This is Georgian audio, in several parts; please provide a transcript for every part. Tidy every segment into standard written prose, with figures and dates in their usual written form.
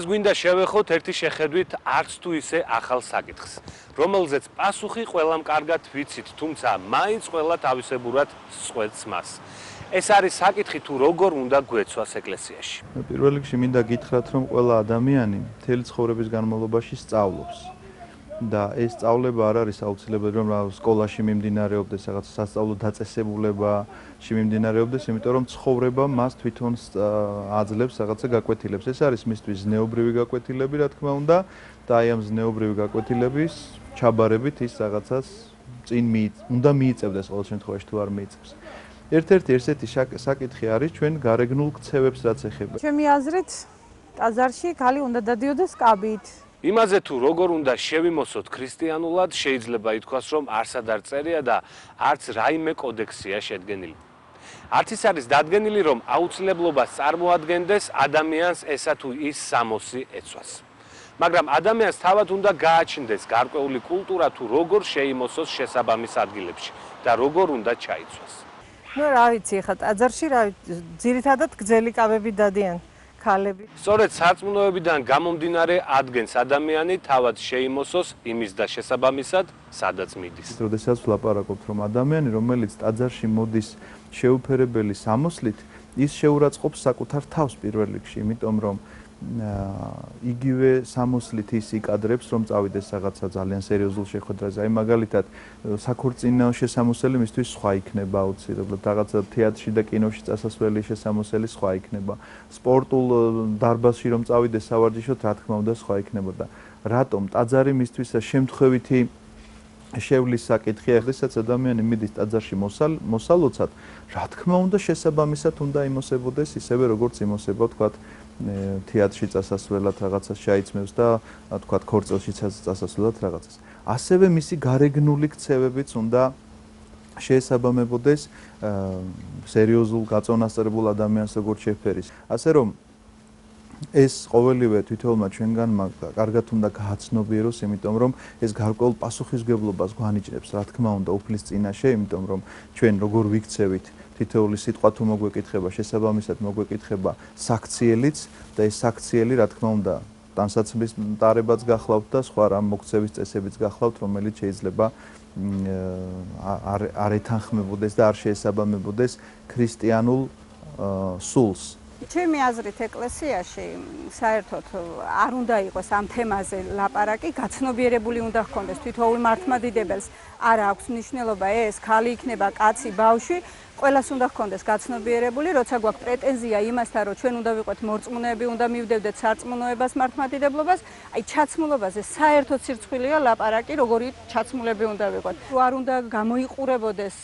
დღეს გვინდა შევეხოთ ერთი შეხედვით არც თუ ისე ახალ საკითხს, რომელზეც პასუხი ყველამ კარგად ვიცით, თუმცა მაინც ყველა თავისებურად სწვეთს მას. ეს არის საკითხი თუ როგორ უნდა გვეცვას ეკლესიაში. პირველ რიგში მინდა გითხრათ, რომ ყველა ადამიანი მთელი ცხოვრების განმავლობაში სწავლობს. და ეს სწავლება არ არის აუცილებელი, რომ სკოლაში მიმდინარეობდეს, რაღაც სასწავლო დაწესებულებაში მიმდინარეობდეს, იმიტომ რომ ცხოვრება მას თვითონ აძლევს რაღაცა გაკვეთილებს. ეს არის მისთვის ზნეობრივი გაკვეთილები, რა თქმა უნდა, და აი ამ ზნეობრივი გაკვეთილების ჩაბარებით ის რაღაცას წინ უნდა მიიწევდეს ყოველ შემთხვევაში თუ არ მიიწევს. ერთ-ერთი ესეთი საკითხი არის ჩვენ გარეგნულ ქცევებს რაც ეხება. ჩემი აზრით, ტაძარში ქალი უნდა დადიოდეს კაბით. იმაზე თუ როგორ უნდა შევიმოსოთ ქრისტიანულად, შეიძლება ითქვას, რომ არსად არ წერია და არც რაიმე კოდექსია შედგენილი. არც ის არის დადგენილი, რომ აუცილებლობას წარმოადგენდეს ადამიანს ესა თუ ის სამოსი ეცვას. მაგრამ ადამიანს თავად უნდა გააჩნდეს გარკვეული კულტურა თუ როგორ შეიმოსოს შესაბამის ადგილებში და როგორ უნდა ჩაიცვას. ნუ რა ვიცი, ხა ტაძარში რა ძირითადად გრძელი კაბები დადიან. სწორედ სარწმუნოებიდან გამომდინარე ადგენს ადამიანი თავად შეიმოსოს იმის და შესაბამისად, სადაც მიდის. როდესაც ვლაპარაკობთ, რომ ადამიანი, რომელიც ტაძარში მოდის შეუფერებელი სამოსლით, ის შეურაცხყოფს საკუთარ თავს პირველ რიგში, იმიტომ რომ იგივე სამოსლით ის იკადრებს, რომ წავიდეს რაღაცა ძალიან სერიოზულ შეხვედრაზე. აი მაგალითად, საქორწინო შესამოსელი მისთვის სხვა იქნება აუცილებლად, რაღაცა თეატრში და კინოში წასასვლელი შესამოსელი სხვა იქნება. სპორტულ დარბაზში რომ წავიდეს სავარჯიშოდ, რა თქმა უნდა, სხვა იქნებოდა. რატომ ტაძარი მისთვის შემთხვევითი შევლის საკითხია, როდესაც ადამიანი მიდის ტაძარში მოსალოცად, რა თქმა უნდა, შესაბამისად უნდა იმოსებოდეს ისევე, როგორც იმოსება, თქვათ, თეატრში წასასვლელად რაღაცას შეიცმევს და თქვათ ქორწილში წასასვლელად რაღაცას. ასევე მისი გარეგნული ქცევებიც უნდა შეესაბამებოდეს სერიოზულ გაწონასწორებულ ადამიანს როგორც შეფერის. ასე რომ ეს ყოველივე თითოეულმა ჩვენგანმა კარგად უნდა გააცნობიეროს, იმიტომ რომ ეს გარკვეულ პასუხისმგებლობას გვანიჭებს, რა თქმა უნდა, უფლის წინაშე, იმიტომ რომ ჩვენ როგორ ვიქცევით თითოეული სიტყვა თუ მოგვეკითხება, შესაბამისად მოგვეკითხება საქციელიც და ეს საქციელი, რა თქმა უნდა, ტანსაცმლის ტარებაც გახლავთ და სხვა რამ მოქცევის წესებიც გახლავთ, რომელიც შეიძლება არ ეთანხმებოდეს და არ შეესაბამებოდეს ქრისტიანულ სულს. ჩემი აზრით ეკლესიაში საერთოდ არ უნდა იყოს ამ თემაზე ლაპარაკი, გაცნობიერებული უნდა ჰქონდეს თითოეულ მართლმადიდებელს. არ აქვს მნიშვნელობა ეს, ქალი იქნება, კაცი, ბავშვი, ყველას უნდა ჰქონდეს გაცნობიერებული, როცა გვაქვს პრეტენზია იმასთან, რომ ჩვენ უნდა ვიყოთ მორწმუნეები, უნდა მივდევდეთ სარწმუნოებას, მართლმადიდებლობას, აი ჩაცმულობაზე საერთოდ სირცხვილია ლაპარაკი, როგორი ჩაცმულები უნდა ვიყოთ. არ უნდა გამოიყურებოდეს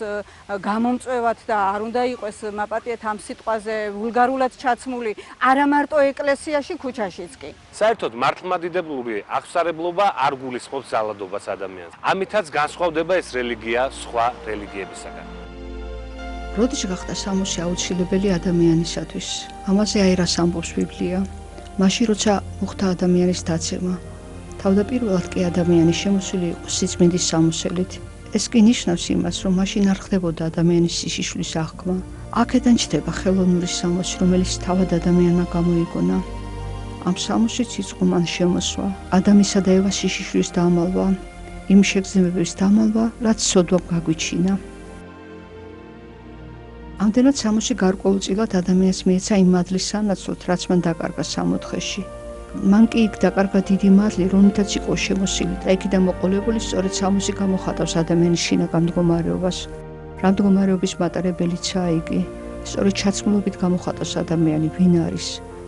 გამომწვევად და არ უნდა იყოს მაპატიეთ ამ სიტყვაზე ვულგარულად ჩაცმული, არა მარტო ეკლესიაში, ქუჩაშიც კი. საერთოდ მართლმადიდებლური აღსარებლობა არ გულისხმობს ძალადობას ადამიანს. ამითაც განსხვავდება ეს რელიგია სხვა რელიგიებისაგან. როდის გახდა სამოსი აუცილებელი ადამიანისათვის? ამაზე აი რას ამბობს ბიბლია? მაშინ როცა მოხდა ადამიანის დაცემა, თავდაპირველად კი ადამიანი შემოსული იყო სიწმინდის სამოსელით. ეს კი ნიშნავს იმას, რომ მაშინ არ ხდებოდა ადამიანის სიშიშვლის აღქმა. აქედან ჩდება ხელოვნური სამოსი, რომელიც თავად ადამიანმა გამოიგონა. ამ სამოსით იწყო მან შემოსვა, ადამიანსა და ევას სიშიშვლის დამალვა, იმ შეგრძნებების დამალვა, რაც სოდვამ გაგვიჩინა. ამდენად სამოსი გარკვეულწილად ადამიანს მიეცა იმ მადლის სანაცვლოდ, რაც მან დაკარგა სამოთხეში. მან კი იქ დაკარგა დიდი მადლი, რომლითაც იყო შემოსილი და იქიდან მოყოლებული სწორედ სამოსი გამოხატავს ადამიანის შინაგან მდგომარეობას. რა მდგომარეობის მატარებელიცაა იგი, სწორედ ჩაცმულობით გამოხატავს ადამიანი ვინ არის,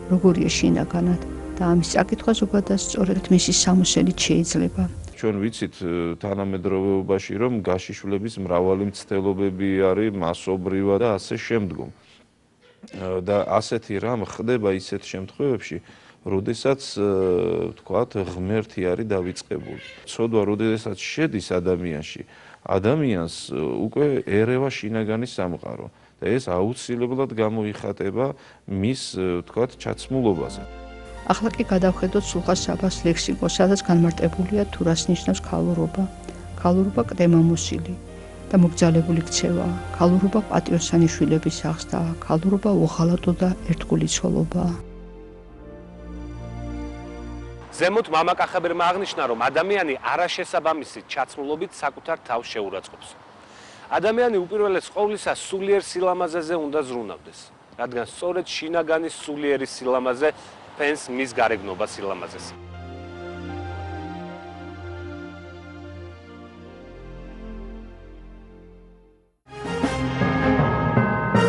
როგორია შინაგანად და ამის წაკითხვა ზოგადად სწორედ მისი სამოსელით შეიძლება. ჩვენ ვიცით თანამედროვეობაში, რომ გაშიშვლების მრავალი მცდელობები არის მასობრივად და ასე შემდგომ. და ასეთი რამ ხდება ისეთ შემთხვევებში, როდესაც თქვათ ღმერთი არის დავიწყებული. ცოდვა როდესაც შედის ადამიანში, ადამიანს უკვე ერევა შინაგანი სამყარო და ეს აუცილებლად გამოიხატება მის თქვათ ჩაცმულობაზე. ახლა კი გადავხედოთ სულხან-საბას ლექსიკონს, სადაც განმარტებულია თუ რას ნიშნავს ქალურობა. ქალურობა კდემამოსილი და მოგძალებული ქცევაა. ქალურობა პატიოსანი შვილების აღზრდაა. ქალურობა უღალატო და ერთგული ცოლობაა. ზემოთ მამაკახაბერმა აღნიშნა, რომ ადამიანი არაშესაბამისი ჩაცმულობით საკუთარ თავს შეურაცხყოფს. ადამიანი უპირველეს ყოვლისა სულიერ სილამაზეზე უნდა ზრუნავდეს, რადგან სწორედ შინაგანი სულიერი სილამაზე ფენს მის გარეგნობა სილამაზეს.